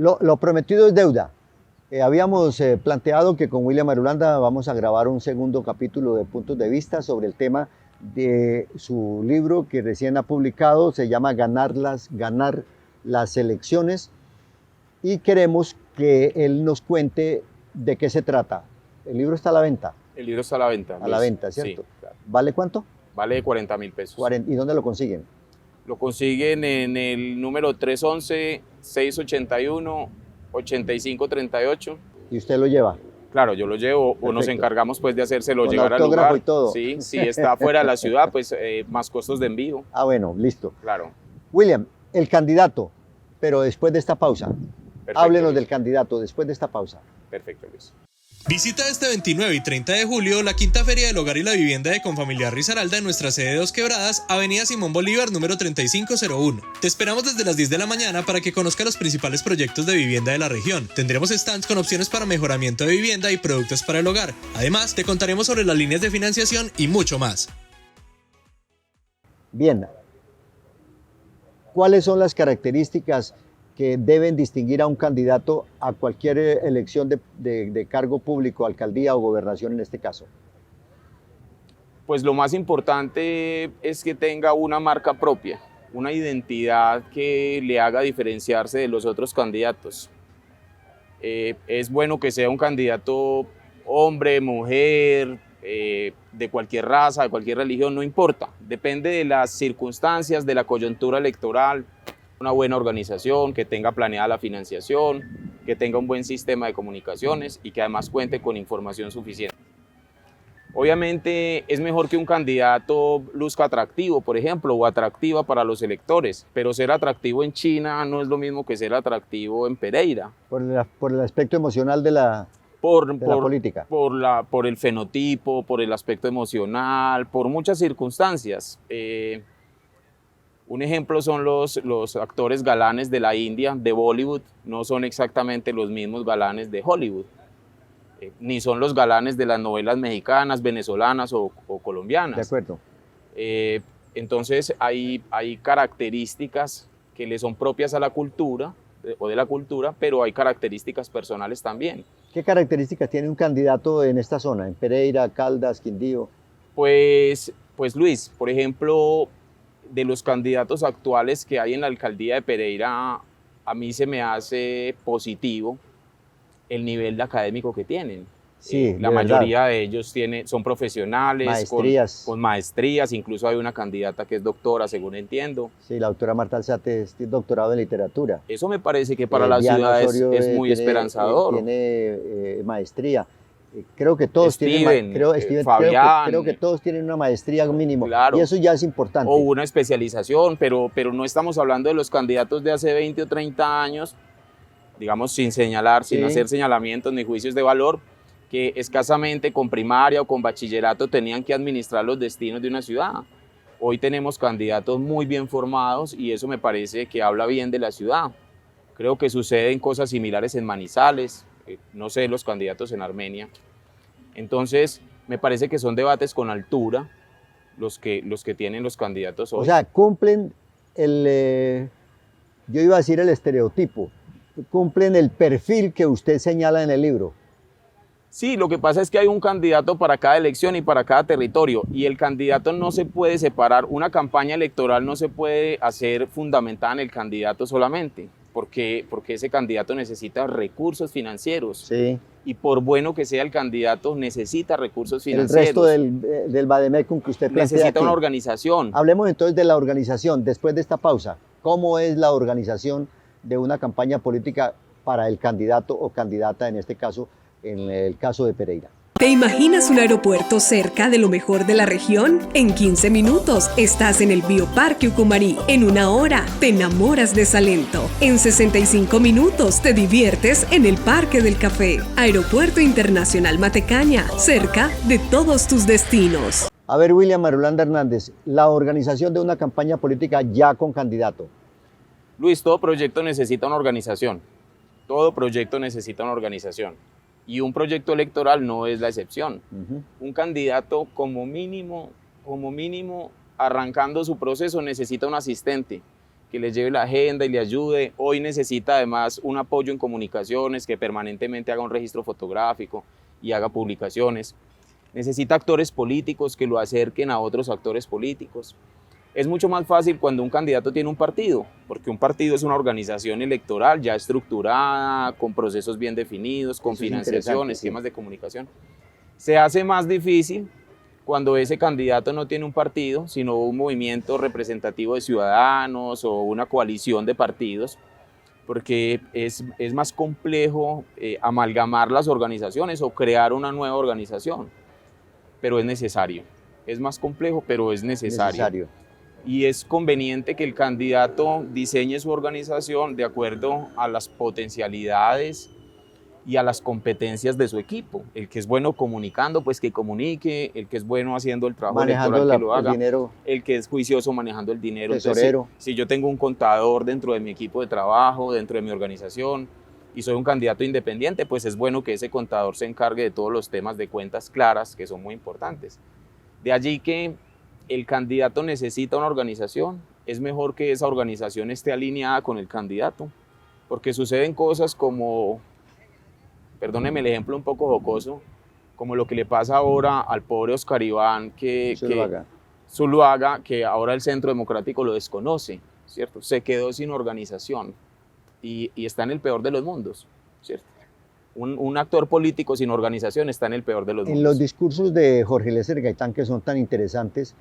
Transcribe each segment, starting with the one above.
Lo prometido es deuda. Habíamos planteado que con William Marulanda vamos a grabar un segundo capítulo de Puntos de Vista sobre el tema de su libro que recién ha publicado, se llama Ganar las elecciones, y queremos que él nos cuente de qué se trata. El libro está a la venta. El libro está a la venta. A la venta, ¿cierto? Sí, claro. ¿Vale cuánto? Vale 40.000 pesos. ¿Y dónde lo consiguen? Lo consiguen en el número 311-681-8538. ¿Y usted lo lleva? Claro, yo lo llevo. Perfecto. O nos encargamos pues de hacérselo Con llegar al autógrafo lugar. y todo. Sí, si está fuera de la ciudad, pues más costos de envío. Ah, bueno, listo. Claro. William, el candidato, pero después de esta pausa. Perfecto, Háblenos Luis. del candidato después de esta pausa. Perfecto, Luis. Visita este 29 y 30 de julio la quinta Feria del Hogar y la Vivienda de Confamiliar Risaralda en nuestra sede de Dos Quebradas, Avenida Simón Bolívar, número 3501. Te esperamos desde las 10 de la mañana para que conozca los principales proyectos de vivienda de la región. Tendremos stands con opciones para mejoramiento de vivienda y productos para el hogar. Además, te contaremos sobre las líneas de financiación y mucho más. Bien. ¿Cuáles son las características que deben distinguir a un candidato a cualquier elección de cargo público, alcaldía o gobernación en este caso? Pues lo más importante es que tenga una marca propia, una identidad que le haga diferenciarse de los otros candidatos. Es bueno que sea un candidato hombre, mujer, de cualquier raza, de cualquier religión, no importa. Depende de las circunstancias, de la coyuntura electoral. Una buena organización, que tenga planeada la financiación, que tenga un buen sistema de comunicaciones y que además cuente con información suficiente. Obviamente es mejor que un candidato luzca atractivo, por ejemplo, o atractiva para los electores, pero ser atractivo en China no es lo mismo que ser atractivo en Pereira. Por el aspecto emocional de la política. Por el fenotipo, por el aspecto emocional, por muchas circunstancias. Un ejemplo son los actores galanes de la India, de Bollywood, no son exactamente los mismos galanes de Hollywood, ni son los galanes de las novelas mexicanas, venezolanas o colombianas. De acuerdo. Entonces hay características que le son propias a la cultura o de la cultura, pero hay características personales también. ¿Qué características tiene un candidato en esta zona, en Pereira, Caldas, Quindío? Pues Luis, por ejemplo, de los candidatos actuales que hay en la alcaldía de Pereira, a mí se me hace positivo el nivel académico que tienen. Sí, la mayoría de ellos son profesionales, maestrías. Con maestrías, incluso hay una candidata que es doctora, según entiendo. Sí, la doctora Marta Alzate es doctorado en literatura. Eso me parece que para la ciudad es muy esperanzador. Tiene maestría. Creo que todos Steven, tienen, Fabián, creo que todos tienen una maestría mínimo, claro, y eso ya es importante. O una especialización, pero no estamos hablando de los candidatos de hace 20 o 30 años, digamos sin señalar, sin hacer señalamientos ni juicios de valor, que escasamente con primaria o con bachillerato tenían que administrar los destinos de una ciudad. Hoy tenemos candidatos muy bien formados y eso me parece que habla bien de la ciudad. Creo que suceden cosas similares en Manizales, no sé, los candidatos en Armenia. Entonces, me parece que son debates con altura los que tienen los candidatos hoy. O sea, cumplen yo iba a decir el estereotipo, cumplen el perfil que usted señala en el libro. Sí, lo que pasa es que hay un candidato para cada elección y para cada territorio, y el candidato no se puede separar, una campaña electoral no se puede hacer fundamentada en el candidato solamente, porque ese candidato necesita recursos financieros. Sí. Y por bueno que sea el candidato, necesita recursos financieros. El resto del vademecum que usted plantea necesita aquí. una organización. Hablemos entonces de la organización, después de esta pausa. ¿Cómo es la organización de una campaña política para el candidato o candidata, en este caso, en el caso de Pereira? ¿Te imaginas un aeropuerto cerca de lo mejor de la región? En 15 minutos estás en el Bioparque Ucumarí. En 1 hora te enamoras de Salento. En 65 minutos te diviertes en el Parque del Café. Aeropuerto Internacional Matecaña, cerca de todos tus destinos. A ver, William Marulanda Hernández, la organización de una campaña política ya con candidato. Luis, todo proyecto necesita una organización. Todo proyecto necesita una organización. Y un proyecto electoral no es la excepción. Un candidato como mínimo, arrancando su proceso, necesita un asistente que le lleve la agenda y le ayude. Hoy necesita además un apoyo en comunicaciones, que permanentemente haga un registro fotográfico y haga publicaciones. Necesita actores políticos que lo acerquen a otros actores políticos. Es mucho más fácil cuando un candidato tiene un partido, porque un partido es una organización electoral ya estructurada, con procesos bien definidos, con financiación, esquemas de comunicación. Se hace más difícil cuando ese candidato no tiene un partido, sino un movimiento representativo de ciudadanos o una coalición de partidos, porque es más complejo amalgamar las organizaciones o crear una nueva organización, pero es necesario. Es más complejo, pero es necesario. Y es conveniente que el candidato diseñe su organización de acuerdo a las potencialidades y a las competencias de su equipo. El que es bueno comunicando, pues que comunique; el que es bueno haciendo el trabajo electoral, que lo haga; el que es juicioso manejando el dinero. Tesorero. Entonces, si yo tengo un contador dentro de mi equipo de trabajo, dentro de mi organización, y soy un candidato independiente, pues es bueno que ese contador se encargue de todos los temas de cuentas claras, que son muy importantes. De allí que el candidato necesita una organización. Es mejor que esa organización esté alineada con el candidato, porque suceden cosas como, perdóneme el ejemplo un poco jocoso, como lo que le pasa ahora al pobre Oscar Iván Zuluaga, que ahora el Centro Democrático lo desconoce, ¿cierto? Se quedó sin organización y está en el peor de los mundos, ¿cierto? Un actor político sin organización está en el peor de los mundos. En los discursos de Jorge Eliezer Gaitán, que son tan interesantes,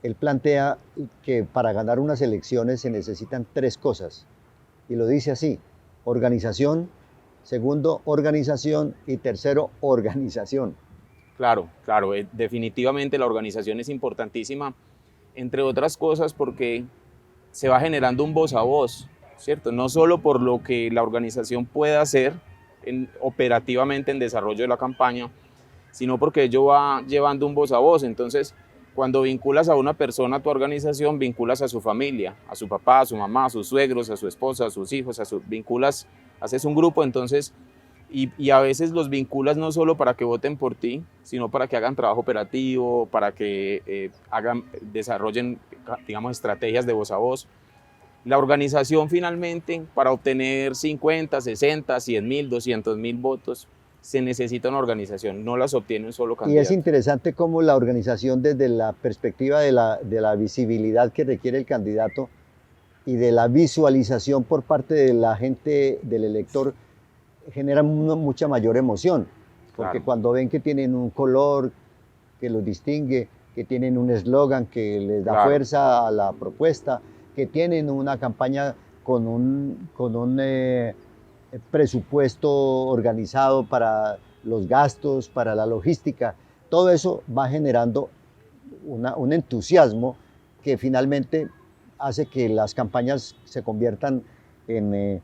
él plantea que para ganar unas elecciones se necesitan 3 cosas, y lo dice así: organización, segundo, organización, y tercero, organización. Claro, definitivamente la organización es importantísima, entre otras cosas porque se va generando un voz a voz, ¿cierto? No solo por lo que la organización pueda hacer operativamente en desarrollo de la campaña, sino porque ello va llevando un voz a voz. Entonces, cuando vinculas a una persona a tu organización, vinculas a su familia, a su papá, a su mamá, a sus suegros, a su esposa, a sus hijos, haces un grupo, entonces, y a veces los vinculas no solo para que voten por ti, sino para que hagan trabajo operativo, para que desarrollen, digamos, estrategias de voz a voz. La organización finalmente, para obtener 50, 60, 100,000, 200,000 votos, se necesita una organización, no las obtiene un solo candidato. Y es interesante cómo la organización, desde la perspectiva de la visibilidad que requiere el candidato y de la visualización por parte de la gente, del elector, genera mucha mayor emoción, porque claro, cuando ven que tienen un color que los distingue, que tienen un eslogan que les da fuerza a la propuesta, que tienen una campaña con un presupuesto organizado para los gastos, para la logística, todo eso va generando un entusiasmo que finalmente hace que las campañas se conviertan en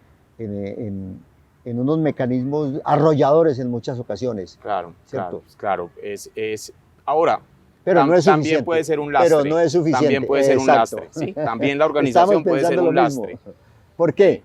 unos mecanismos arrolladores en muchas ocasiones. Claro. Ahora, pero no es también puede ser un lastre. Pero no es suficiente. También puede ser un lastre. ¿Sí? También la organización puede ser un lastre. ¿Por qué?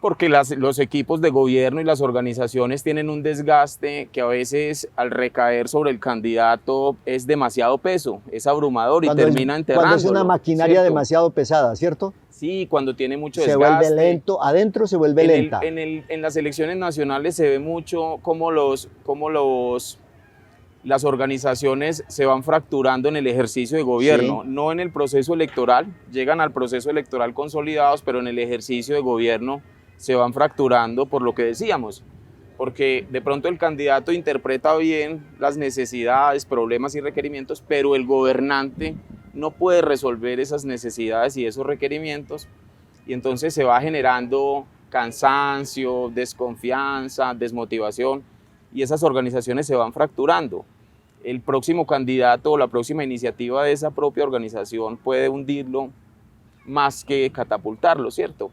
Porque los equipos de gobierno y las organizaciones tienen un desgaste que a veces, al recaer sobre el candidato, es demasiado peso, es abrumador y termina enterrándolo. Cuando es una maquinaria demasiado pesada, ¿cierto? Sí, cuando tiene mucho desgaste. Se vuelve lento, adentro se vuelve lenta. En las elecciones nacionales se ve mucho cómo las organizaciones se van fracturando en el ejercicio de gobierno, no en el proceso electoral. Llegan al proceso electoral consolidados, pero en el ejercicio de gobierno se van fracturando por lo que decíamos, porque de pronto el candidato interpreta bien las necesidades, problemas y requerimientos, pero el gobernante no puede resolver esas necesidades y esos requerimientos, y entonces se va generando cansancio, desconfianza, desmotivación, y esas organizaciones se van fracturando. El próximo candidato o la próxima iniciativa de esa propia organización puede hundirlo más que catapultarlo, ¿cierto?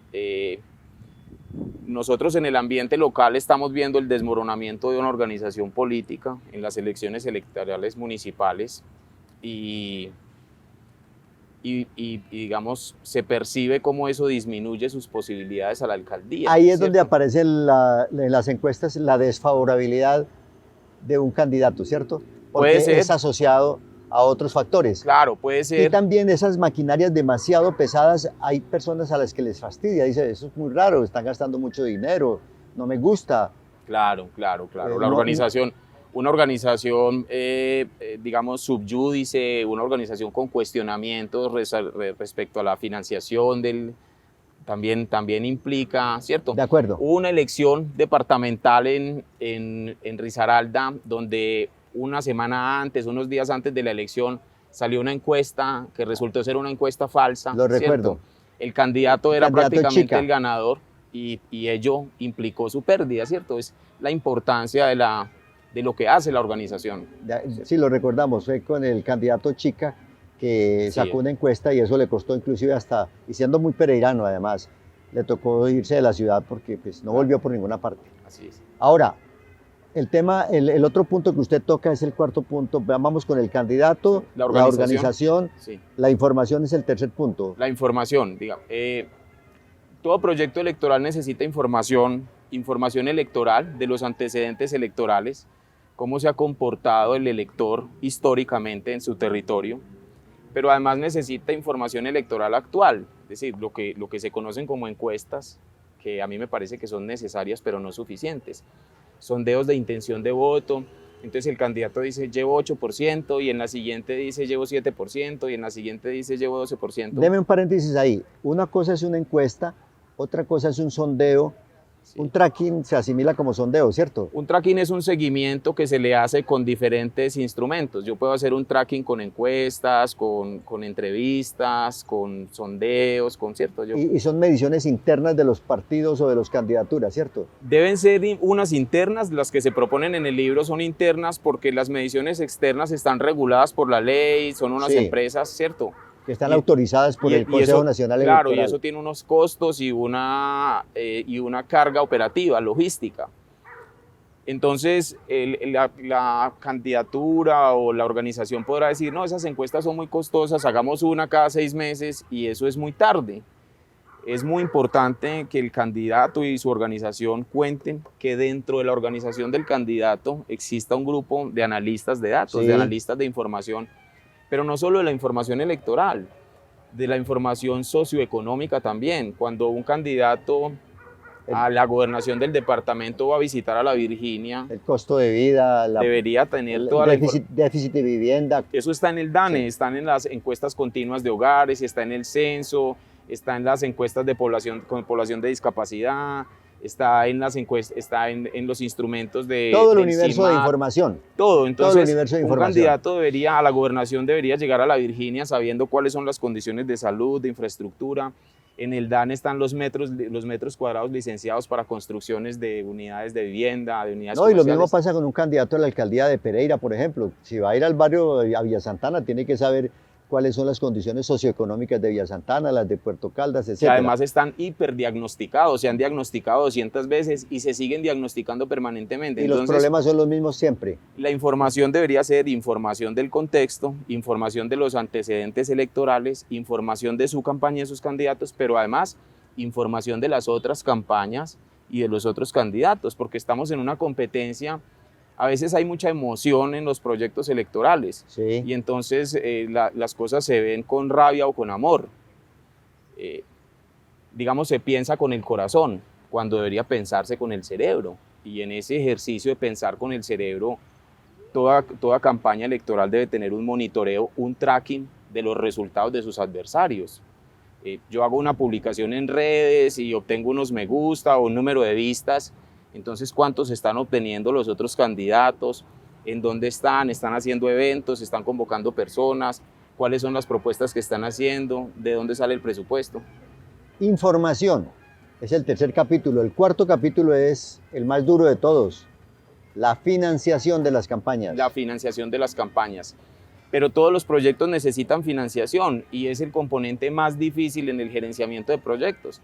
Nosotros en el ambiente local estamos viendo el desmoronamiento de una organización política en las elecciones electorales municipales y digamos, se percibe cómo eso disminuye sus posibilidades a la alcaldía. Ahí es donde aparece en las encuestas la desfavorabilidad de un candidato, ¿cierto? Porque puede ser. Es asociado a otros factores. Claro, puede Y ser. también esas maquinarias demasiado pesadas, hay personas a las que les fastidia, dice, eso es muy raro, están gastando mucho dinero, no me gusta. Claro. Una organización, digamos, subyúdice, una organización con cuestionamientos respecto a la financiación también implica, ¿cierto? De acuerdo. Hubo una elección departamental en Risaralda, donde una semana antes, unos días antes de la elección, salió una encuesta que resultó ser una encuesta falsa. Lo ¿cierto? recuerdo. El candidato era candidato prácticamente Chica. el ganador y ello implicó su pérdida, ¿cierto? Es la importancia de lo que hace la organización. Sí, lo recordamos, fue con el candidato Chica que sacó una encuesta y eso le costó inclusive hasta, y siendo muy pereirano además, le tocó irse de la ciudad porque pues, no volvió por ninguna parte. Así es. Ahora, el otro punto que usted toca es el cuarto punto. Vamos con el candidato, la organización, sí. La información es el tercer punto. La información, digamos. Todo proyecto electoral necesita información electoral de los antecedentes electorales, cómo se ha comportado el elector históricamente en su territorio, pero además necesita información electoral actual, es decir, lo que se conocen como encuestas, que a mí me parece que son necesarias pero no suficientes. Sondeos de intención de voto, entonces el candidato dice llevo 8% y en la siguiente dice llevo 7% y en la siguiente dice llevo 12%. Deme un paréntesis ahí, una cosa es una encuesta, otra cosa es un sondeo. Sí. Un tracking se asimila como sondeo, ¿cierto? Un tracking es un seguimiento que se le hace con diferentes instrumentos. Yo puedo hacer un tracking con encuestas, con entrevistas, con sondeos, ¿cierto? Y son mediciones internas de los partidos o de las candidaturas, ¿cierto? Deben ser unas internas, las que se proponen en el libro son internas porque las mediciones externas están reguladas por la ley, son unas empresas, ¿cierto? Que están autorizadas por el Consejo Nacional Electoral. Claro, y eso tiene unos costos y una carga operativa, logística. Entonces, la candidatura o la organización podrá decir, no, esas encuestas son muy costosas, hagamos una cada 6 meses y eso es muy tarde. Es muy importante que el candidato y su organización cuenten que dentro de la organización del candidato exista un grupo de analistas de datos, de analistas de información, pero no solo de la información electoral, de la información socioeconómica también. Cuando un candidato a la gobernación del departamento va a visitar a la Virginia, el costo de vida, debería tener toda déficit de vivienda. Eso está en el DANE, están en las encuestas continuas de hogares, está en el censo, está en las encuestas de población con población de discapacidad, está en las encuestas, está en los instrumentos de todo el universo de información. Todo, entonces todo el universo de información. Un candidato a la gobernación debería llegar a la Virginia sabiendo cuáles son las condiciones de salud, de infraestructura. En el DAN están los metros cuadrados licenciados para construcciones de unidades de vivienda, de unidades comerciales. Y lo mismo pasa con un candidato a la alcaldía de Pereira, por ejemplo. Si va a ir al barrio a Villa Santana, tiene que saber cuáles son las condiciones socioeconómicas de Villa Santana, las de Puerto Caldas, etc. Que además están hiperdiagnosticados, se han diagnosticado 200 veces y se siguen diagnosticando permanentemente. Y entonces, los problemas son los mismos siempre. La información debería ser información del contexto, información de los antecedentes electorales, información de su campaña y de sus candidatos, pero además información de las otras campañas y de los otros candidatos, porque estamos en una competencia. A veces hay mucha emoción en los proyectos electorales y entonces las cosas se ven con rabia o con amor. Digamos, se piensa con el corazón cuando debería pensarse con el cerebro. Y en ese ejercicio de pensar con el cerebro, toda campaña electoral debe tener un monitoreo, un tracking de los resultados de sus adversarios. Yo hago una publicación en redes y obtengo unos me gusta o un número de vistas. Entonces, ¿cuántos están obteniendo los otros candidatos? ¿En dónde están? ¿Están haciendo eventos? ¿Están convocando personas? ¿Cuáles son las propuestas que están haciendo? ¿De dónde sale el presupuesto? Información. Es el tercer capítulo. El cuarto capítulo es el más duro de todos. La financiación de las campañas. La financiación de las campañas. Pero todos los proyectos necesitan financiación y es el componente más difícil en el gerenciamiento de proyectos.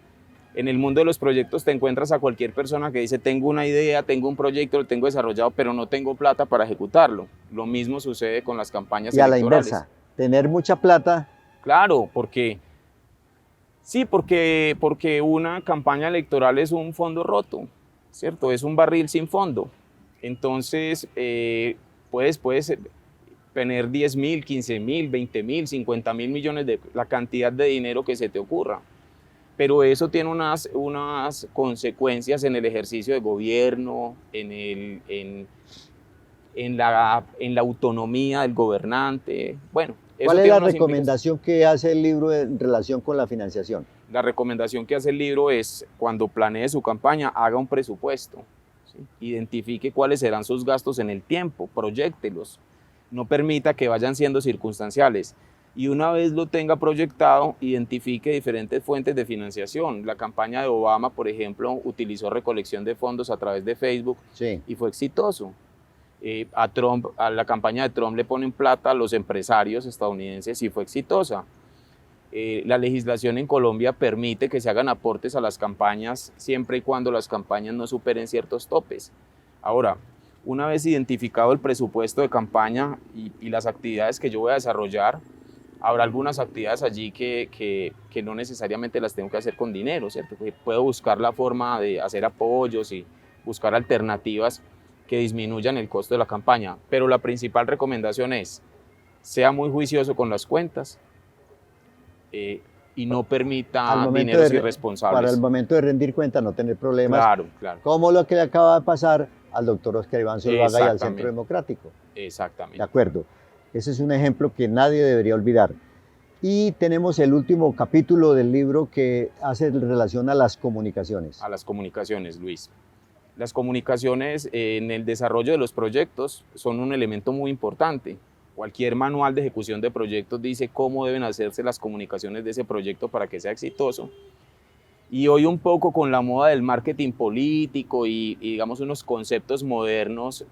En el mundo de los proyectos te encuentras a cualquier persona que dice tengo una idea, tengo un proyecto, lo tengo desarrollado, pero no tengo plata para ejecutarlo. Lo mismo sucede con las campañas electorales. Y a la inversa, tener mucha plata. Claro, porque una campaña electoral es un fondo roto, ¿cierto? Es un barril sin fondo. Entonces, tener 10.000, 15.000, 20.000, 50.000 millones de la cantidad de dinero que se te ocurra. Pero eso tiene unas consecuencias en el ejercicio de gobierno, en la autonomía del gobernante. Bueno, eso ¿cuál es tiene la unas recomendación que hace el libro en relación con la financiación? La recomendación que hace el libro es, cuando planee su campaña, haga un presupuesto, ¿sí? Identifique cuáles serán sus gastos en el tiempo, proyéctelos, no permita que vayan siendo circunstanciales. Y una vez lo tenga proyectado, identifique diferentes fuentes de financiación. La campaña de Obama, por ejemplo, utilizó recolección de fondos a través de Facebook, Sí. y fue exitoso. A la campaña de Trump le ponen plata a los empresarios estadounidenses y fue exitosa. La legislación en Colombia permite que se hagan aportes a las campañas siempre y cuando las campañas no superen ciertos topes. Ahora, una vez identificado el presupuesto de campaña y las actividades que yo voy a desarrollar, habrá algunas actividades allí que no necesariamente las tengo que hacer con dinero, ¿cierto? Puedo buscar la forma de hacer apoyos y buscar alternativas que disminuyan el costo de la campaña. Pero la principal recomendación es, sea muy juicioso con las cuentas, y no permita dineros irresponsables. Para el momento de rendir cuenta, no tener problemas. Claro, claro. Como lo que le acaba de pasar al doctor Oscar Iván Zuluaga y al Centro Democrático. Exactamente. De acuerdo. Ese es un ejemplo que nadie debería olvidar. Y tenemos el último capítulo del libro que hace relación a las comunicaciones. A las comunicaciones, Luis. Las comunicaciones en el desarrollo de los proyectos son un elemento muy importante. Cualquier manual de ejecución de proyectos dice cómo deben hacerse las comunicaciones de ese proyecto para que sea exitoso. Y hoy un poco con la moda del marketing político y digamos unos conceptos modernos,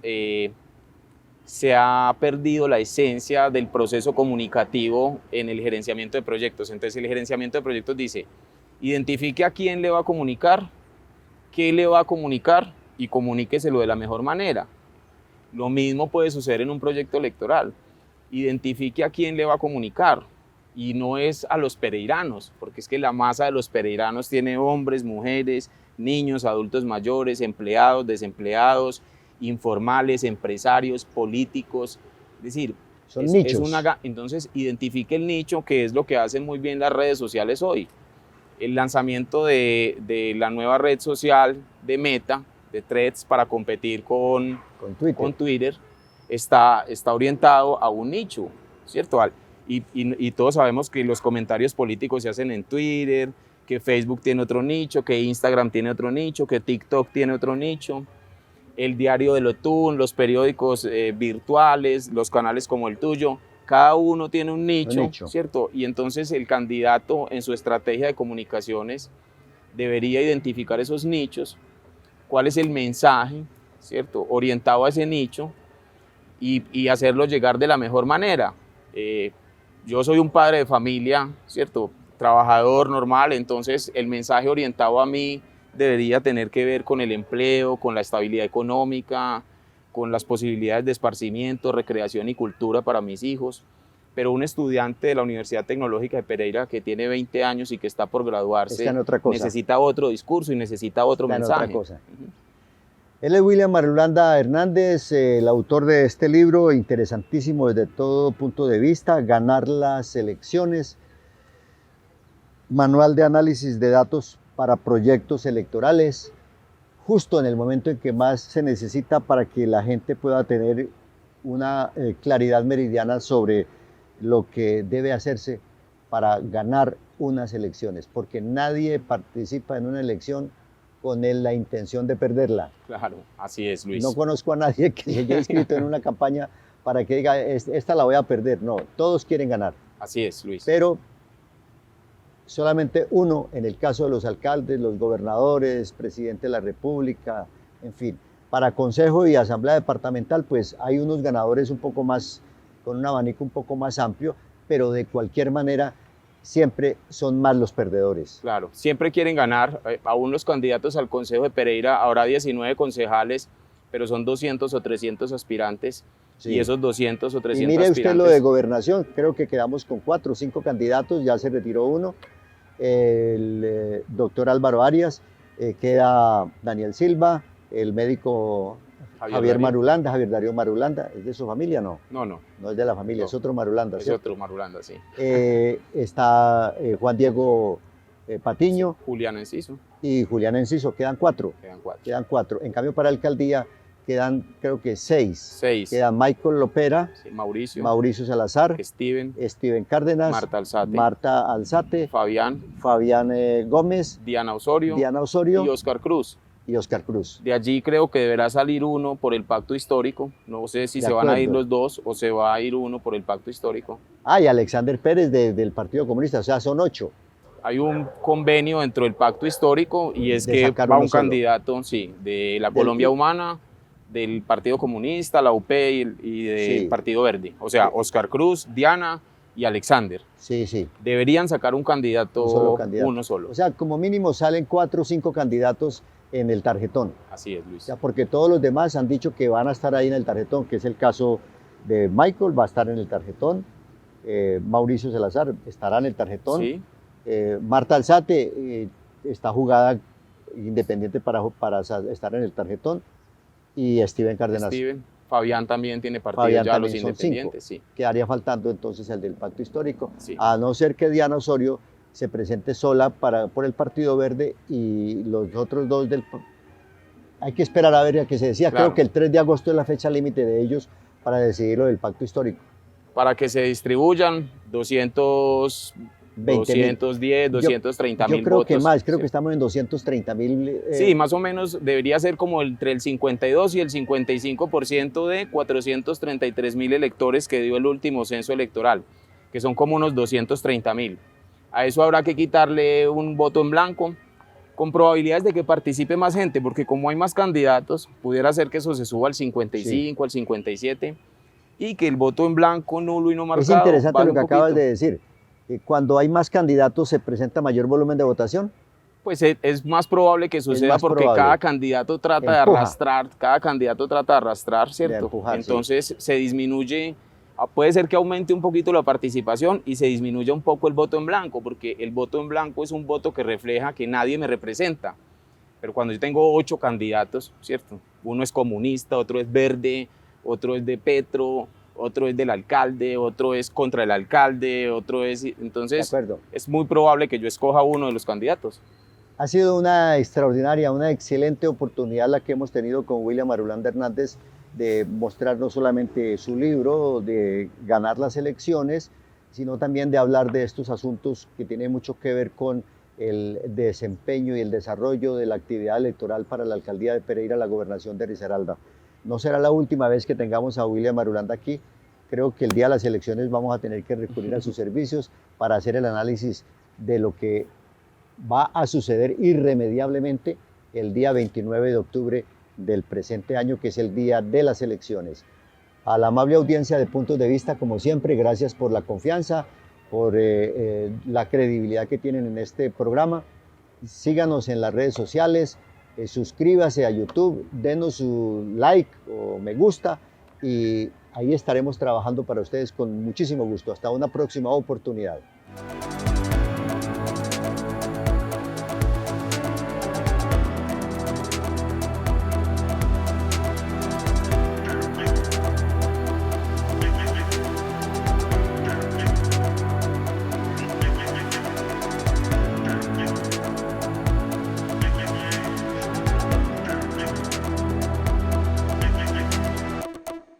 se ha perdido la esencia del proceso comunicativo en el gerenciamiento de proyectos. Entonces el gerenciamiento de proyectos dice, identifique a quién le va a comunicar, qué le va a comunicar y comuníqueselo de la mejor manera. Lo mismo puede suceder en un proyecto electoral. Identifique a quién le va a comunicar y no es a los pereiranos, porque es que la masa de los pereiranos tiene hombres, mujeres, niños, adultos mayores, empleados, desempleados, informales, empresarios, políticos, es decir, son nichos. Entonces identifique el nicho, que es lo que hacen muy bien las redes sociales hoy. El lanzamiento de la nueva red social de Meta, de Threads, para competir con Twitter, está orientado a un nicho, ¿cierto? Y todos sabemos que los comentarios políticos se hacen en Twitter, que Facebook tiene otro nicho, que Instagram tiene otro nicho, que TikTok tiene otro nicho, el diario de Lotún, los periódicos virtuales, los canales como el tuyo, cada uno tiene un nicho, ¿cierto? Y entonces el candidato en su estrategia de comunicaciones debería identificar esos nichos, cuál es el mensaje, ¿cierto?, orientado a ese nicho y hacerlo llegar de la mejor manera. Yo soy un padre de familia, ¿cierto?, trabajador normal, entonces el mensaje orientado a mí debería tener que ver con el empleo, con la estabilidad económica, con las posibilidades de esparcimiento, recreación y cultura para mis hijos. Pero un estudiante de la Universidad Tecnológica de Pereira que tiene 20 años y que está por graduarse necesita otro discurso y necesita otro mensaje. Otra cosa. Él es William Marulanda Hernández, el autor de este libro, interesantísimo desde todo punto de vista, Ganar las elecciones, manual de análisis de datos para proyectos electorales, justo en el momento en que más se necesita para que la gente pueda tener una claridad meridiana sobre lo que debe hacerse para ganar unas elecciones, porque nadie participa en una elección con la intención de perderla. Claro, así es, Luis. No conozco a nadie que se haya inscrito en una campaña para que diga, esta la voy a perder. No, todos quieren ganar. Así es, Luis. Pero solamente uno, en el caso de los alcaldes, los gobernadores, presidente de la República, en fin. Para consejo y asamblea departamental, pues hay unos ganadores un poco más, con un abanico un poco más amplio, pero de cualquier manera siempre son más los perdedores. Claro, siempre quieren ganar. Aún los candidatos al Consejo de Pereira, habrá 19 concejales, pero son 200 o 300 aspirantes. Sí. Y esos 200 o 300 y mire aspirantes... usted lo de gobernación, creo que quedamos con 4 o 5 candidatos, ya se retiró uno, el doctor Álvaro Arias, queda Daniel Silva, el médico Javier Marulanda, Javier Darío Marulanda, ¿es de su familia? No, No, no es de la familia, No. es otro Marulanda, es ¿cierto? otro Marulanda, sí. Está Juan Diego Patiño Julián Enciso, y Julián Enciso, quedan 4. quedan 4. Quedan 4. En cambio, para alcaldía quedan, creo que 6. 6. Quedan Michael Lopera, Sí, Mauricio, Mauricio Salazar, Steven, Steven Cárdenas, Marta Alzate, Alzate, Fabián, Gómez, Diana Osorio, Diana Osorio y Oscar Cruz. y Oscar Cruz. De allí creo que deberá salir uno por el pacto histórico. No sé si De se van a ir acuerdo. los dos o se va a ir uno por el pacto histórico. Y Alexander Pérez del Partido Comunista, o sea, son 8. Hay un convenio dentro del pacto histórico y es De que sacar va uno un solo. candidato, sí, de la Del- Colombia Humana, del Partido Comunista, la UP y del Sí. Partido Verde. O sea, Oscar Cruz, Diana y Alexander. Sí, sí. Deberían sacar un candidato, Un solo candidato. uno solo. O sea, como mínimo salen 4 o 5 candidatos en el tarjetón. Así es, Luis. O sea, porque todos los demás han dicho que van a estar ahí en el tarjetón, que es el caso de Michael, va a estar en el tarjetón. Mauricio Salazar estará en el tarjetón. Sí, Marta Alzate está jugada independiente para estar en el tarjetón. Y Steven Cárdenas. Steven. Fabián también tiene partido Fabián ya, los también son independientes, sí. Quedaría faltando entonces el del pacto histórico. Sí. A no ser que Diana Osorio se presente sola por el Partido Verde y los otros dos hay que esperar a ver a qué se decía. Claro. Creo que el 3 de agosto es la fecha límite de ellos para decidir lo del pacto histórico. Para que se distribuyan 200, 20.000. 210, 230 Yo mil creo votos. que más, creo sí. que estamos en 230.000. Sí, más o menos debería ser como entre el 52 y el 55% de 433.000 electores que dio el último censo electoral, que son como unos 230.000. A eso habrá que quitarle un voto en blanco, con probabilidades de que participe más gente, porque como hay más candidatos, pudiera ser que eso se suba al 55, al 57, y que el voto en blanco, nulo y no marcado Es interesante baje lo que un acabas poquito. de decir. Cuando hay más candidatos, ¿se presenta mayor volumen de votación? Pues es más probable que suceda más porque probable. cada candidato trata de arrastrar, ¿cierto? empujar, sí. Entonces se disminuye, puede ser que aumente un poquito la participación y se disminuya un poco el voto en blanco, porque el voto en blanco es un voto que refleja que nadie me representa. Pero cuando yo tengo 8 candidatos, ¿cierto? Uno es comunista, otro es verde, otro es de Petro, otro es del alcalde, otro es contra el alcalde, otro es... Entonces De acuerdo. es muy probable que yo escoja uno de los candidatos. Ha sido una extraordinaria, una excelente oportunidad la que hemos tenido con William Marulanda Hernández de mostrar no solamente su libro, de ganar las elecciones, sino también de hablar de estos asuntos que tienen mucho que ver con el desempeño y el desarrollo de la actividad electoral para la alcaldía de Pereira, la gobernación de Risaralda. No será la última vez que tengamos a William Marulanda aquí. Creo que el día de las elecciones vamos a tener que recurrir a sus servicios para hacer el análisis de lo que va a suceder irremediablemente el día 29 de octubre del presente año, que es el día de las elecciones. A la amable audiencia de Puntos de Vista, como siempre, gracias por la confianza, por la credibilidad que tienen en este programa. Síganos en las redes sociales, suscríbase a YouTube, denos su like o me gusta y ahí estaremos trabajando para ustedes con muchísimo gusto. Hasta una próxima oportunidad.